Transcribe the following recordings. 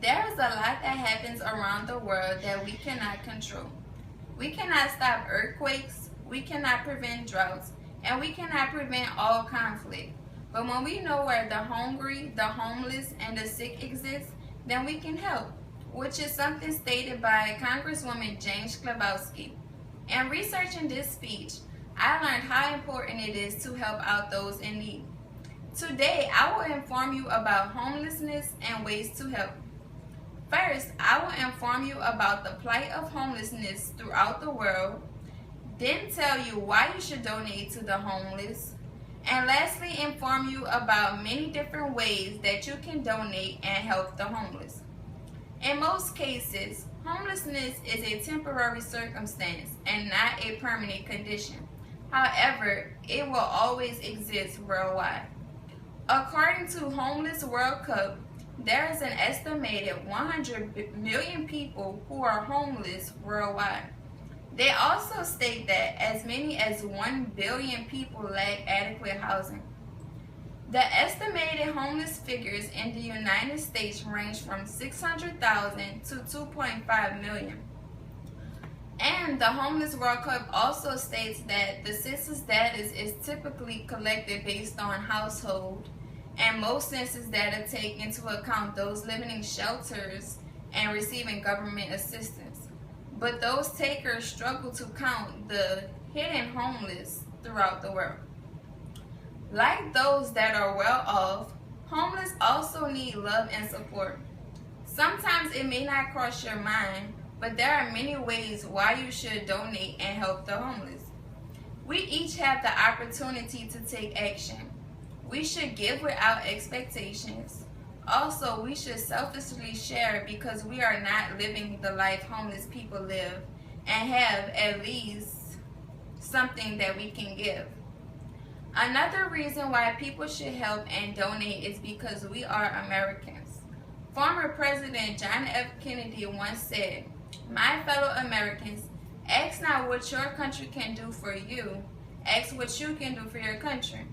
There is a lot that happens around the world that we cannot control. We cannot stop earthquakes, we cannot prevent droughts, and we cannot prevent all conflict. But when we know where the hungry, the homeless, and the sick exist, then we can help, which is something stated by Congresswoman Jane Schlabowski. In researching this speech, I learned how important it is to help out those in need. Today, I will inform you about homelessness and ways to help. First, I will inform you about the plight of homelessness throughout the world, then tell you why you should donate to the homeless, and lastly, inform you about many different ways that you can donate and help the homeless. In most cases, homelessness is a temporary circumstance and not a permanent condition. However, it will always exist worldwide. According to Homeless World Cup, there is an estimated 100 million people who are homeless worldwide. They also state that as many as 1 billion people lack adequate housing. The estimated homeless figures in the United States range from 600,000 to 2.5 million. And the Homeless World Cup also states that the census data is typically collected based on household, and most census data take into account those living in shelters and receiving government assistance. But those takers struggle to count the hidden homeless throughout the world. Like those that are well off, homeless also need love and support. Sometimes it may not cross your mind, but there are many ways why you should donate and help the homeless. We each have the opportunity to take action. We should give without expectations. Also, we should selflessly share because we are not living the life homeless people live and have at least something that we can give. Another reason why people should help and donate is because we are Americans. Former President John F. Kennedy once said, "My fellow Americans, ask not what your country can do for you, ask what you can do for your country."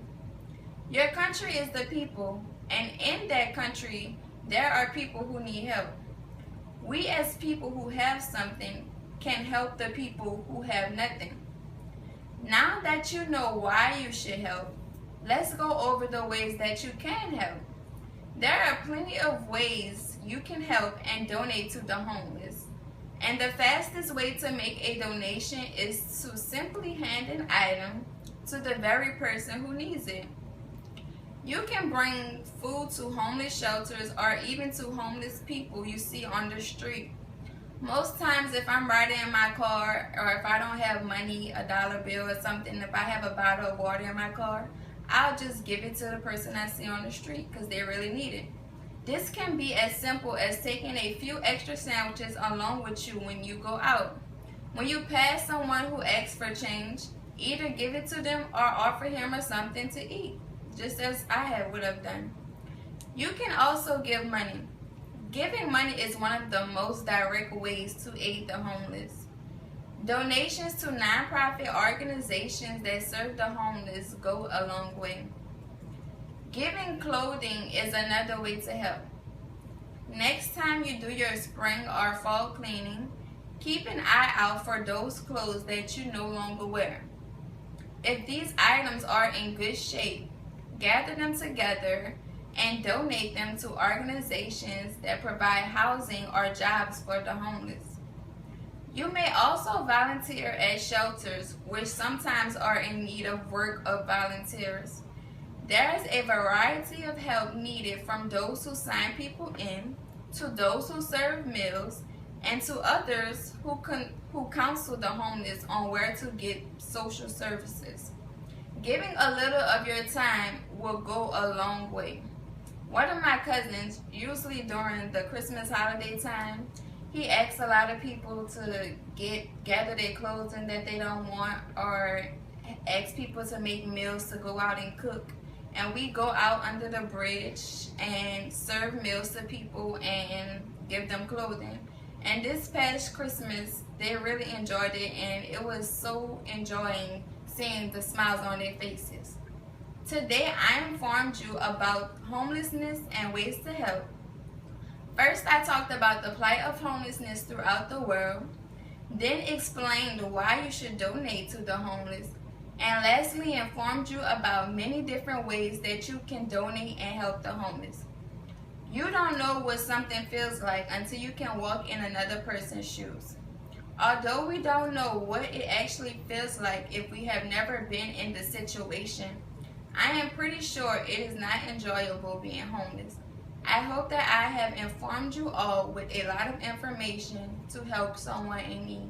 Your country is the people, and in that country, there are people who need help. We as people who have something can help the people who have nothing. Now that you know why you should help, let's go over the ways that you can help. There are plenty of ways you can help and donate to the homeless. And the fastest way to make a donation is to simply hand an item to the very person who needs it. You can bring food to homeless shelters or even to homeless people you see on the street. Most times if I'm riding in my car or if I don't have money, a dollar bill or something, if I have a bottle of water in my car, I'll just give it to the person I see on the street because they really need it. This can be as simple as taking a few extra sandwiches along with you when you go out. When you pass someone who asks for change, either give it to them or offer him or something to eat, just as I would have done. You can also give money. Giving money is one of the most direct ways to aid the homeless. Donations to nonprofit organizations that serve the homeless go a long way. Giving clothing is another way to help. Next time you do your spring or fall cleaning, keep an eye out for those clothes that you no longer wear. If these items are in good shape, gather them together and donate them to organizations that provide housing or jobs for the homeless. You may also volunteer at shelters, which sometimes are in need of work of volunteers. There is a variety of help needed from those who sign people in, to those who serve meals, and to others who counsel the homeless on where to get social services. Giving a little of your time will go a long way. One of my cousins, usually during the Christmas holiday time, he asks a lot of people to gather their clothing that they don't want or ask people to make meals to go out and cook. And we go out under the bridge and serve meals to people and give them clothing. And this past Christmas, they really enjoyed it, and it was so enjoying seeing the smiles on their faces. Today, I informed you about homelessness and ways to help. First, I talked about the plight of homelessness throughout the world, then explained why you should donate to the homeless, and lastly informed you about many different ways that you can donate and help the homeless. You don't know what something feels like until you can walk in another person's shoes. Although we don't know what it actually feels like if we have never been in the situation, I am pretty sure it is not enjoyable being homeless. I hope that I have informed you all with a lot of information to help someone in need.